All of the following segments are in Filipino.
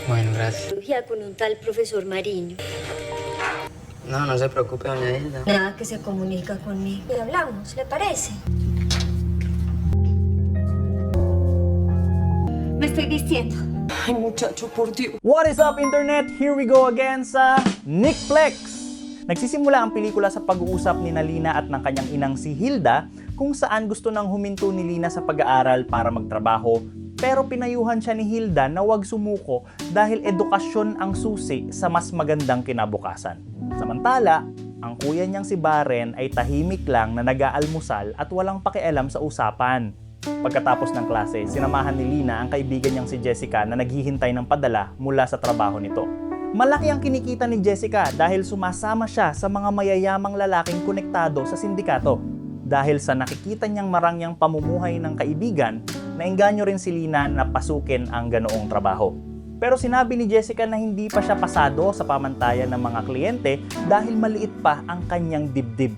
Bueno, gracias. Con un tal profesor Mariño. No, no se preocupe, doña Hilda. Nada, que se comunica conmigo. Y hablamos, ¿le parece? Me estoy vistiendo. Ay, muchacho, por Dios. What is up, Internet? Here we go again sa Nickplex! Nagsisimula ang pelikula sa pag-uusap ni Lina at ng kanyang inang si Hilda kung saan gusto nang huminto ni Lina sa pag-aaral para magtrabaho, pero pinayuhan siya ni Hilda na huwag sumuko dahil edukasyon ang susi sa mas magandang kinabukasan. Samantala, ang kuya niyang si Baren ay tahimik lang na nag-aalmusal at walang pakialam sa usapan. Pagkatapos ng klase, sinamahan ni Lina ang kaibigan niyang si Jessica na naghihintay ng padala mula sa trabaho nito. Malaki ang kinikita ni Jessica dahil sumasama siya sa mga mayayamang lalaking konektado sa sindikato. Dahil sa nakikita niyang marangyang pamumuhay ng kaibigan, naengganyo rin si Lina na pasukin ang ganoong trabaho. Pero sinabi ni Jessica na hindi pa siya pasado sa pamantayan ng mga kliyente dahil maliit pa ang kanyang dibdib.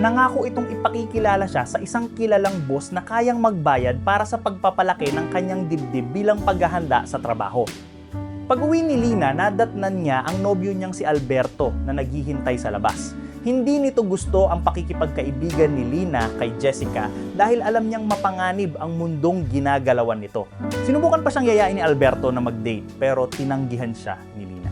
Nangako itong ipakikilala siya sa isang kilalang boss na kayang magbayad para sa pagpapalaki ng kanyang dibdib bilang paghahanda sa trabaho. Pag-uwi ni Lina, nadatnan niya ang nobyo niyang si Alberto na naghihintay sa labas. Hindi nito gusto ang pakikipagkaibigan ni Lina kay Jessica dahil alam niyang mapanganib ang mundong ginagalawan nito. Sinubukan pa siyang yayain ni Alberto na mag-date pero tinanggihan siya ni Lina.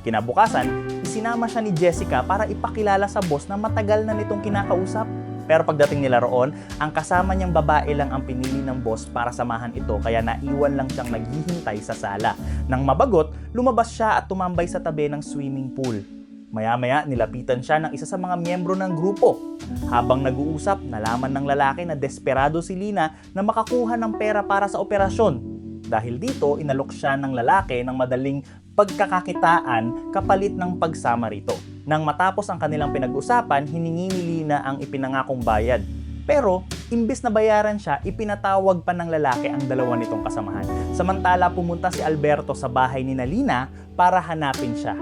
Kinabukasan, isinama siya ni Jessica para ipakilala sa boss na matagal na nitong kinakausap. Pero pagdating nila roon, ang kasama niyang babae lang ang pinili ng boss para samahan ito kaya naiwan lang siyang naghihintay sa sala. Nang mabagot, lumabas siya at tumambay sa tabi ng swimming pool. Maya-maya, nilapitan siya ng isa sa mga miyembro ng grupo. Habang nag-uusap, nalaman ng lalaki na desperado si Lina na makakuha ng pera para sa operasyon. Dahil dito, inalok siya ng lalaki ng madaling pagkakakitaan kapalit ng pagsama rito. Nang matapos ang kanilang pinag-usapan, hiningi ni Lina ang ipinangakong bayad. Pero, imbes na bayaran siya, ipinatawag pa ng lalaki ang dalawa nitong kasamahan. Samantala, pumunta si Alberto sa bahay ni Lina para hanapin siya.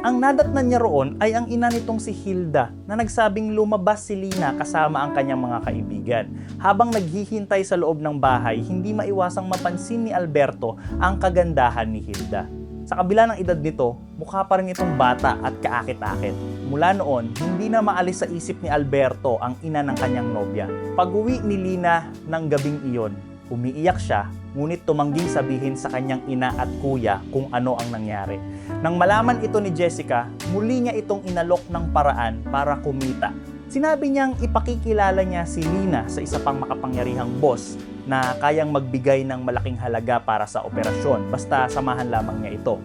Ang nadatnan niya roon ay ang ina nitong si Hilda na nagsabing lumabas si Lina kasama ang kanyang mga kaibigan. Habang naghihintay sa loob ng bahay, hindi maiwasang mapansin ni Alberto ang kagandahan ni Hilda. Sa kabila ng edad nito, mukha pa rin itong bata at kaakit-akit. Mula noon, hindi na maalis sa isip ni Alberto ang ina ng kanyang nobya. Pag-uwi ni Lina ng gabing iyon, umiiyak siya, ngunit tumangging sabihin sa kanyang ina at kuya kung ano ang nangyari. Nang malaman ito ni Jessica, muli niya itong inalok ng paraan para kumita. Sinabi niyang ipakikilala niya si Lina sa isa pang makapangyarihang boss na kayang magbigay ng malaking halaga para sa operasyon basta samahan lamang niya ito.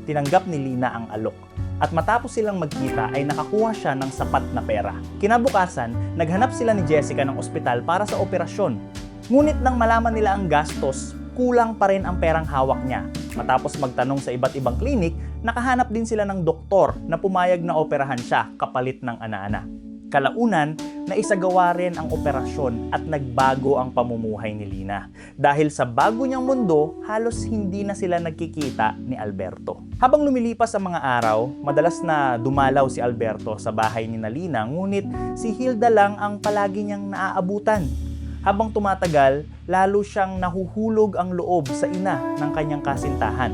Tinanggap ni Lina ang alok. At matapos silang magkita ay nakakuha siya ng sapat na pera. Kinabukasan, naghanap sila ni Jessica ng ospital para sa operasyon. Ngunit nang malaman nila ang gastos, kulang pa rin ang perang hawak niya. Matapos magtanong sa iba't ibang klinik, nakahanap din sila ng doktor na pumayag na operahan siya kapalit ng ana-ana. Kalaunan, naisagawa rin ang operasyon at nagbago ang pamumuhay ni Lina. Dahil sa bago niyang mundo, halos hindi na sila nagkikita ni Alberto. Habang lumilipas ang mga araw, madalas na dumalaw si Alberto sa bahay ni Lina, ngunit si Hilda lang ang palagi niyang naaabutan. Habang tumatagal, lalo siyang nahuhulog ang loob sa ina ng kanyang kasintahan.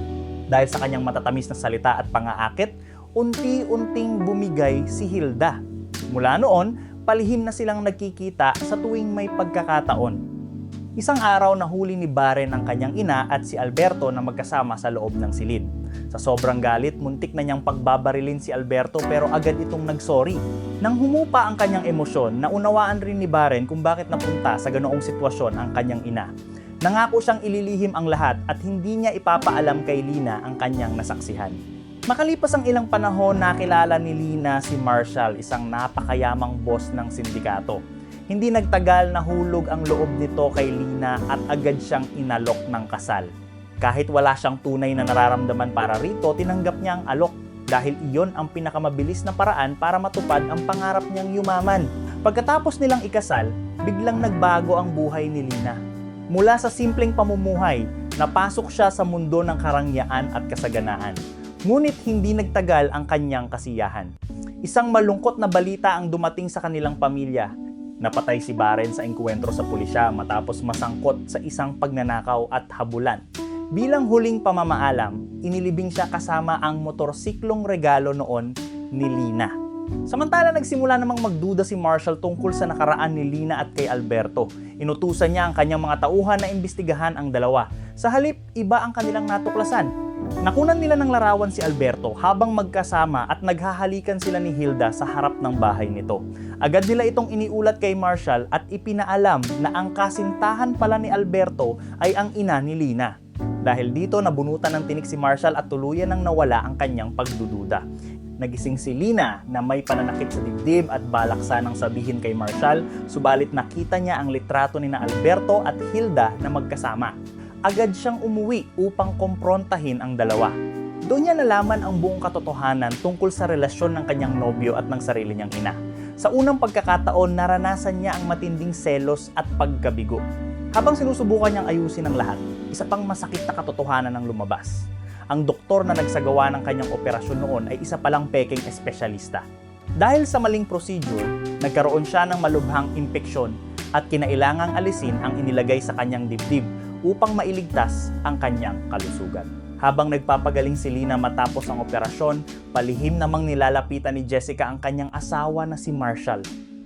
Dahil sa kanyang matatamis na salita at pangaakit, unti-unting bumigay si Hilda. Mula noon, palihim na silang nagkikita sa tuwing may pagkakataon. Isang araw nahuli ni Baren ang kanyang ina at si Alberto na magkasama sa loob ng silid. Sa sobrang galit, muntik na niyang pagbabarilin si Alberto pero agad itong nagsorry. Nang humupa ang kanyang emosyon, naunawaan rin ni Baren kung bakit napunta sa ganoong sitwasyon ang kanyang ina. Nangako siyang ililihim ang lahat at hindi niya ipapaalam kay Lina ang kanyang nasaksihan. Makalipas ang ilang panahon, nakilala ni Lina si Marshall, isang napakayamang boss ng sindikato. Hindi nagtagal, nahulog ang loob nito kay Lina at agad siyang inalok ng kasal. Kahit wala siyang tunay na nararamdaman para rito, tinanggap niya ang alok dahil iyon ang pinakamabilis na paraan para matupad ang pangarap niyang yumaman. Pagkatapos nilang ikasal, biglang nagbago ang buhay ni Lina. Mula sa simpleng pamumuhay, napasok siya sa mundo ng karangyaan at kasaganaan. Ngunit hindi nagtagal ang kanyang kasiyahan. Isang malungkot na balita ang dumating sa kanilang pamilya. Napatay si Baren sa engkwentro sa pulisya matapos masangkot sa isang pagnanakaw at habulan. Bilang huling pamamaalam, inilibing siya kasama ang motorsiklong regalo noon ni Lina. Samantala nagsimula namang magduda si Marshall tungkol sa nakaraan ni Lina at kay Alberto. Inutusan niya ang kanyang mga tauhan na imbestigahan ang dalawa. Sa halip, iba ang kanilang natuklasan. Nakunan nila ng larawan si Alberto habang magkasama at naghahalikan sila ni Hilda sa harap ng bahay nito. Agad nila itong iniulat kay Marshall at ipinaalam na ang kasintahan pala ni Alberto ay ang ina ni Lina. Dahil dito nabunutan ng tinik si Marshall at tuluyan nang nawala ang kanyang pagdududa. Nagising si Lina na may pananakit sa dibdib at balak sanang sabihin kay Marshall, subalit nakita niya ang litrato ni na Alberto at Hilda na magkasama. Agad siyang umuwi upang komprontahin ang dalawa. Doon niya nalaman ang buong katotohanan tungkol sa relasyon ng kanyang nobyo at ng sarili niyang ina. Sa unang pagkakataon, naranasan niya ang matinding selos at pagkabigo. Habang sinusubukan niyang ayusin ang lahat, isa pang masakit na katotohanan ang lumabas. Ang doktor na nagsagawa ng kanyang operasyon noon ay isa palang peking espesyalista. Dahil sa maling procedure, nagkaroon siya ng malubhang impeksyon at kinailangang alisin ang inilagay sa kanyang dibdib upang mailigtas ang kanyang kalusugan. Habang nagpapagaling si Lina matapos ang operasyon, palihim namang nilalapitan ni Jessica ang kanyang asawa na si Marshall.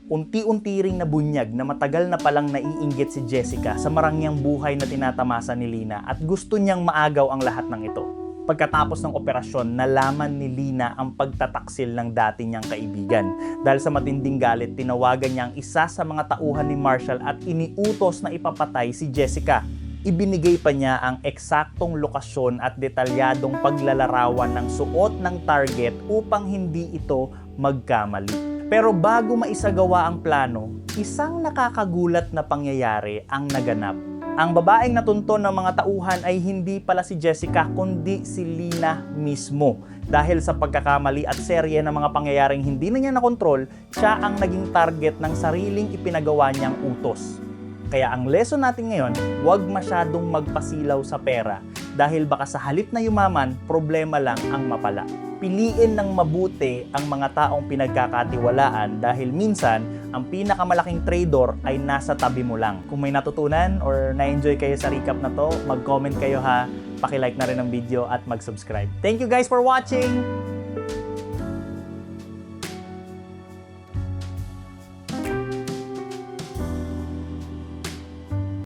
Unti-unti ring nabunyag na matagal na palang naiinggit si Jessica sa marangyang buhay na tinatamasa ni Lina at gusto niyang maagaw ang lahat ng ito. Pagkatapos ng operasyon, nalaman ni Lina ang pagtataksil ng dati niyang kaibigan. Dahil sa matinding galit, tinawagan niya ang isa sa mga tauhan ni Marshall at iniutos na ipapatay si Jessica. Ibinigay pa niya ang eksaktong lokasyon at detalyadong paglalarawan ng suot ng target upang hindi ito magkamali. Pero bago maisagawa ang plano, isang nakakagulat na pangyayari ang naganap. Ang babaeng natunton ng mga tauhan ay hindi pala si Jessica kundi si Lina mismo. Dahil sa pagkakamali at serye ng mga pangyayaring hindi na niya nakontrol, siya ang naging target ng sariling ipinagawa niyang utos. Kaya ang lesson natin ngayon, huwag masyadong magpasilaw sa pera dahil baka sa halip na yumaman, problema lang ang mapala. Piliin ng mabuti ang mga taong pinagkakatiwalaan dahil minsan, ang pinakamalaking trader ay nasa tabi mo lang. Kung may natutunan or na-enjoy kayo sa recap na to, mag-comment kayo ha, paki-like na rin ang video at mag-subscribe. Thank you guys for watching!